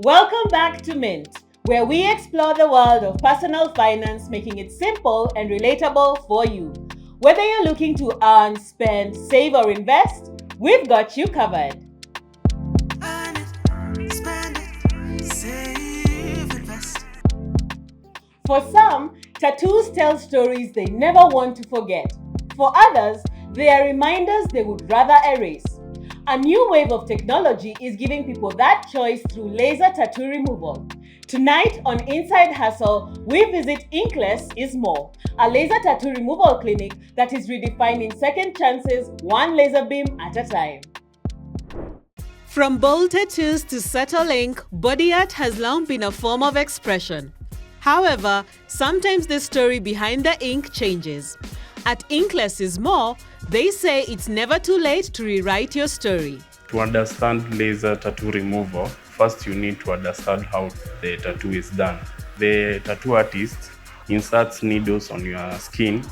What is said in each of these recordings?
Welcome back to Mint, where we explore the world of personal finance, making it simple and relatable for you. Whether you're looking to earn, spend, save, or invest, we've got you covered. For some, tattoos tell stories they never want to forget. For others, they are reminders they would rather erase. A new wave of technology is giving people that choice through laser tattoo removal. Tonight on Inside Hustle, we visit Inkless is More, a laser tattoo removal clinic that is redefining second chances one laser beam at a time. From bold tattoos to subtle ink, body art has long been a form of expression. However, sometimes the story behind the ink changes. At Inkless is More, they say it's never too late to rewrite your story. To understand laser tattoo removal, first you need to understand how the tattoo is done. The tattoo artist inserts needles on your skin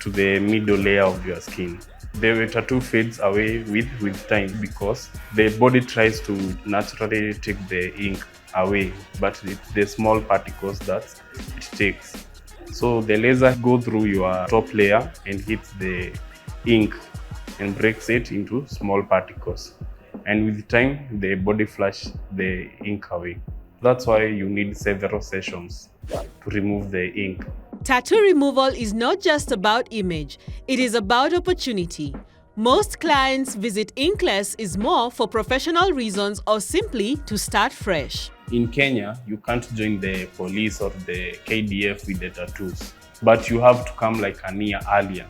to the middle layer of your skin. The tattoo fades away with time because the body tries to naturally take the ink away, but it's the small particles that it takes. So the laser goes through your top layer and hits the ink and breaks it into small particles. And with time, the body flushes the ink away. That's why you need several sessions to remove the ink. Tattoo removal is not just about image, it is about opportunity. Most clients visit Inkless is More for professional reasons or simply to start fresh. In Kenya, you can't join the police or the KDF with the tattoos, but you have to come like a year earlier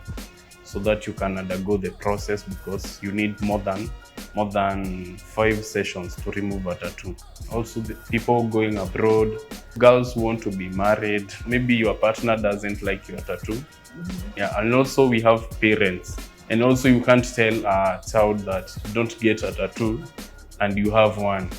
so that you can undergo the process because you need more than 5 sessions to remove a tattoo. Also, the people going abroad, girls who want to be married, maybe your partner doesn't like your tattoo. Yeah, and also we have parents. And also you can't tell a child that don't get a tattoo and you have one.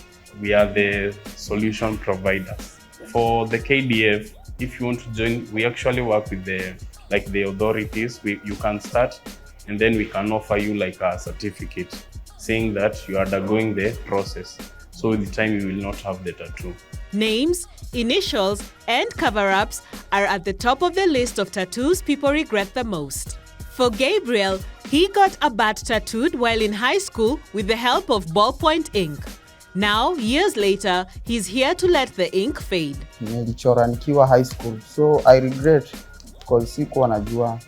We are the solution providers. For the KDF, if you want to join, we actually work with the authorities. You can start and then we can offer you like a certificate saying that you are undergoing the process. So with the time you will not have the tattoo. Names, initials, and cover-ups are at the top of the list of tattoos people regret the most. For Gabriel, he got a bat tattooed while in high school with the help of ballpoint ink. Now, years later, he's here to let the ink fade. Nilichora nikiwa high school, so I regret because sikuwa najua.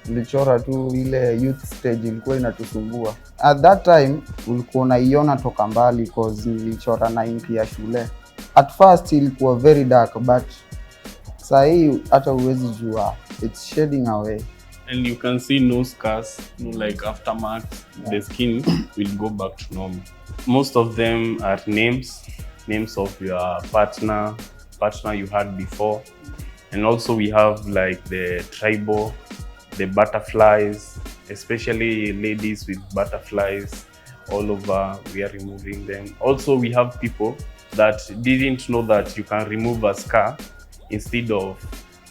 Nilichora tu ile youth stage ilikuwa inatusumbua. At that time, ulikuwa unaiona toka mbali because nilichora na ink ya shule. At first ilikuwa very dark, but saa hii hata huwezi jua. It's shading away. And you can see no scars, no like aftermath. The skin will go back to normal. Most of them are names of your partner you had before. And also we have like the tribal, the butterflies, especially ladies with butterflies all over, we are removing them. Also we have people that didn't know that you can remove a scar instead of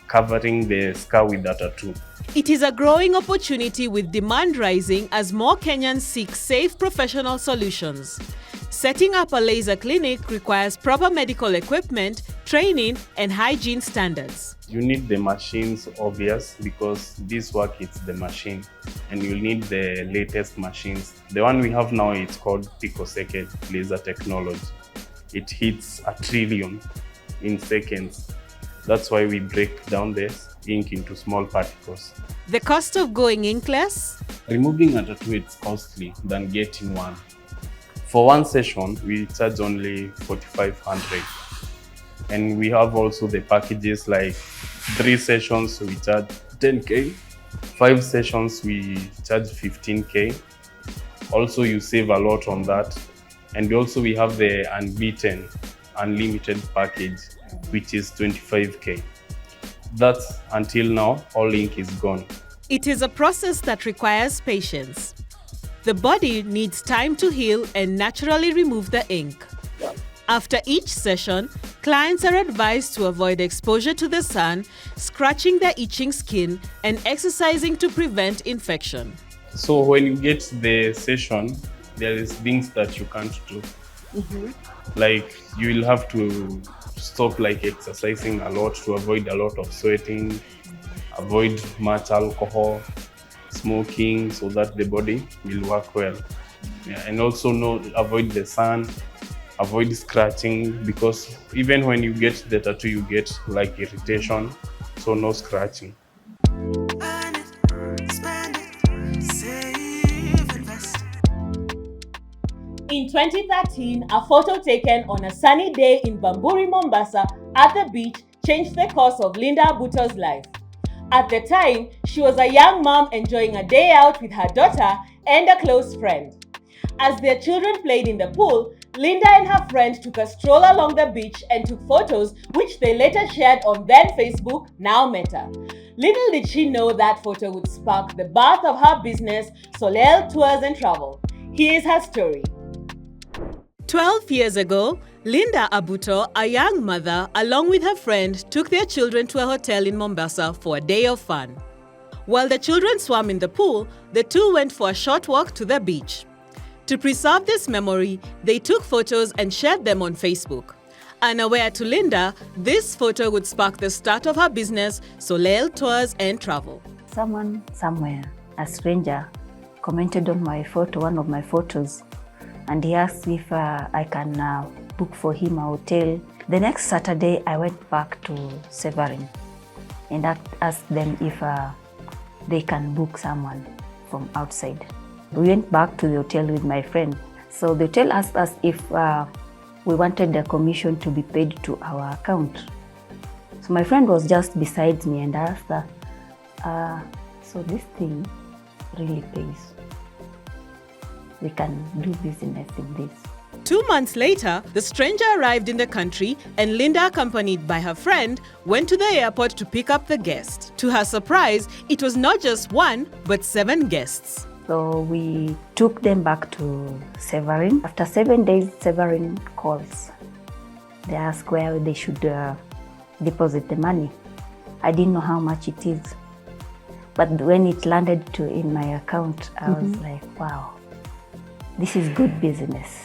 covering the scar with a tattoo. It is a growing opportunity with demand rising as more Kenyans seek safe professional solutions. Setting up a laser clinic requires proper medical equipment, training, and hygiene standards. You need the machines, obvious, because this work it's the machine, and you need the latest machines. The one we have now is called picosecond laser technology. It hits 1 trillion in seconds. That's why we break down the ink into small particles. The cost of going inkless? Removing a tattoo is costly than getting one. For one session, we charge only 4,500. And we have also the packages like 3 sessions, we charge 10K. 5 sessions, we charge 15K. Also, you save a lot on that. And also we have the unbeaten, unlimited package, which is 25K. That's until now, all ink is gone. It is a process that requires patience. The body needs time to heal and naturally remove the ink. After each session, clients are advised to avoid exposure to the sun, scratching their itching skin, and exercising to prevent infection. So when you get the session, there is things that you can't do. Like you will have to stop like exercising a lot to avoid a lot of sweating, avoid much alcohol, smoking, so that the body will work well. Yeah, and also avoid the sun, avoid scratching, because even when you get the tattoo you get like irritation, so no scratching. In 2013, a photo taken on a sunny day in Bamburi, Mombasa at the beach changed the course of Linda Abuto's life. At the time, she was a young mom enjoying a day out with her daughter and a close friend. As their children played in the pool, Linda and her friend took a stroll along the beach and took photos which they later shared on then Facebook, now Meta. Little did she know that photo would spark the birth of her business, Solel Tours and Travel. Here's her story. 12 years ago, Linda Abuto, a young mother, along with her friend, took their children to a hotel in Mombasa for a day of fun. While the children swam in the pool, the two went for a short walk to the beach. To preserve this memory, they took photos and shared them on Facebook. Unaware to Linda, this photo would spark the start of her business, Solel Tours and Travel. Someone somewhere, a stranger, commented on my photo, one of my photos, and he asked if I can book for him a hotel. The next Saturday, I went back to Severin and asked them if they can book someone from outside. We went back to the hotel with my friend. So the hotel asked us if we wanted the commission to be paid to our account. So my friend was just beside me and I asked her, so this thing really pays. We can do business in this. 2 months later, the stranger arrived in the country and Linda, accompanied by her friend, went to the airport to pick up the guest. To her surprise, it was not just one, but 7 guests. So we took them back to Severin. After 7 days, Severin calls. They ask where they should deposit the money. I didn't know how much it is. But when it landed in my account, I was like, wow, this is good business.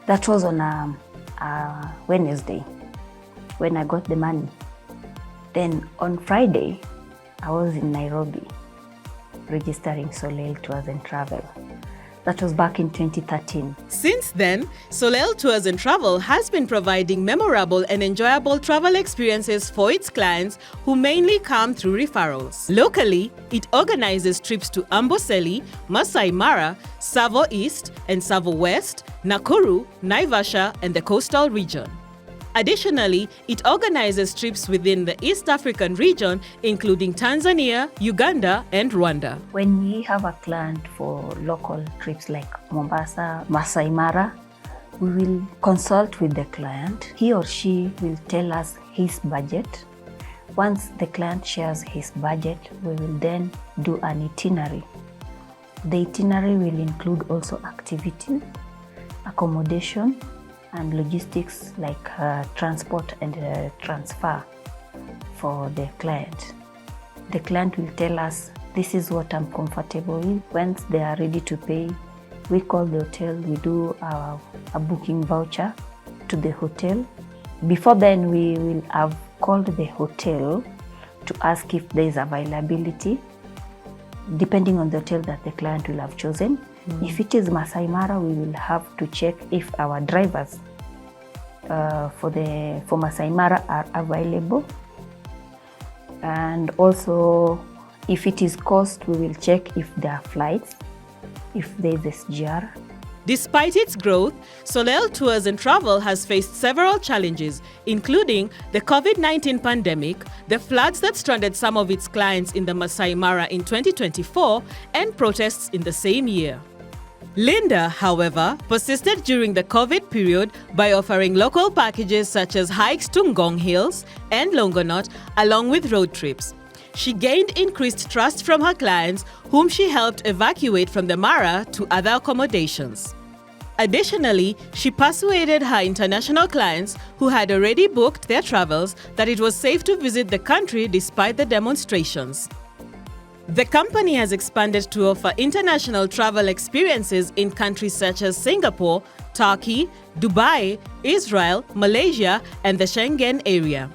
That was on a Wednesday when I got the money. Then on Friday, I was in Nairobi registering Solel Tours and Travel. That was back in 2013. Since then, Solel Tours and Travel has been providing memorable and enjoyable travel experiences for its clients who mainly come through referrals. Locally, it organizes trips to Amboseli, Masai Mara, Savo East and Savo West, Nakuru, Naivasha and the coastal region. Additionally, it organizes trips within the East African region, including Tanzania, Uganda, and Rwanda. When we have a client for local trips like Mombasa, Masai Mara, we will consult with the client. He or she will tell us his budget. Once the client shares his budget, we will then do an itinerary. The itinerary will include also activities, accommodation, and logistics like transport and transfer for the client. The client will tell us, this is what I'm comfortable with. Once they are ready to pay, we call the hotel, we do a booking voucher to the hotel. Before then, we will have called the hotel to ask if there is availability, depending on the hotel that the client will have chosen. If it is Masai Mara, we will have to check if our drivers for Masai Mara are available. And also, if it is coast, we will check if there are flights, if there is SGR. Despite its growth, Solel Tours and Travel has faced several challenges, including the COVID-19 pandemic, the floods that stranded some of its clients in the Masai Mara in 2024, and protests in the same year. Linda, however, persisted during the COVID period by offering local packages such as hikes to Ngong Hills and Longonot, along with road trips. She gained increased trust from her clients, whom she helped evacuate from the Mara to other accommodations. Additionally, she persuaded her international clients who had already booked their travels that it was safe to visit the country despite the demonstrations. The company has expanded to offer international travel experiences in countries such as Singapore, Turkey, Dubai, Israel, Malaysia, and the Schengen area.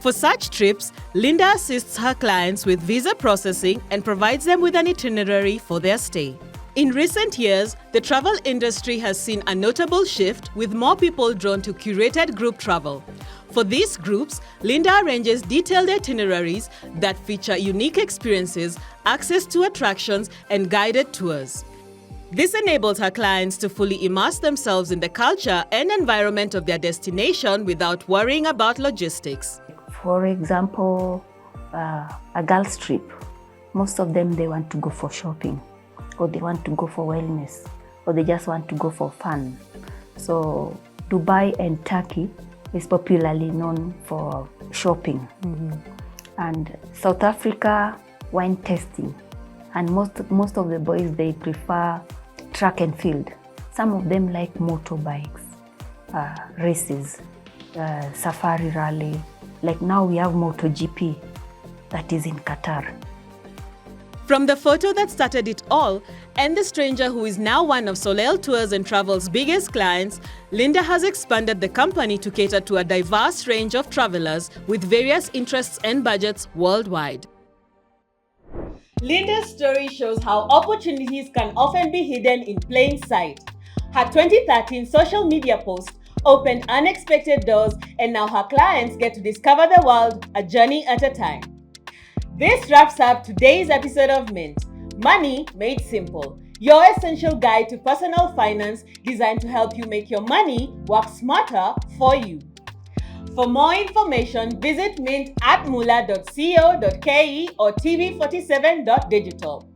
For such trips, Linda assists her clients with visa processing and provides them with an itinerary for their stay. In recent years, the travel industry has seen a notable shift, with more people drawn to curated group travel. For these groups, Linda arranges detailed itineraries that feature unique experiences, access to attractions, and guided tours. This enables her clients to fully immerse themselves in the culture and environment of their destination without worrying about logistics. For example, a girls' trip, most of them, they want to go for shopping, or they want to go for wellness, or they just want to go for fun. So Dubai and Turkey is popularly known for shopping. And South Africa, wine tasting. And most of the boys, they prefer track and field. Some of them like motorbikes, races, safari rally. Like now we have MotoGP that is in Qatar. From the photo that started it all, and the stranger who is now one of Soleil Tours and Travel's biggest clients, Linda has expanded the company to cater to a diverse range of travelers with various interests and budgets worldwide. Linda's story shows how opportunities can often be hidden in plain sight. Her 2013 social media post opened unexpected doors, and now her clients get to discover the world a journey at a time. This wraps up today's episode of Mint, Money Made Simple, your essential guide to personal finance designed to help you make your money work smarter for you. For more information, visit mint@mula.co.ke or tv47.digital.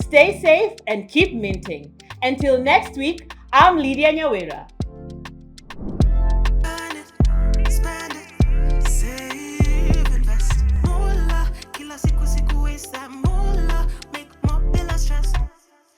Stay safe and keep minting. Until next week, I'm Lydia Nyawera.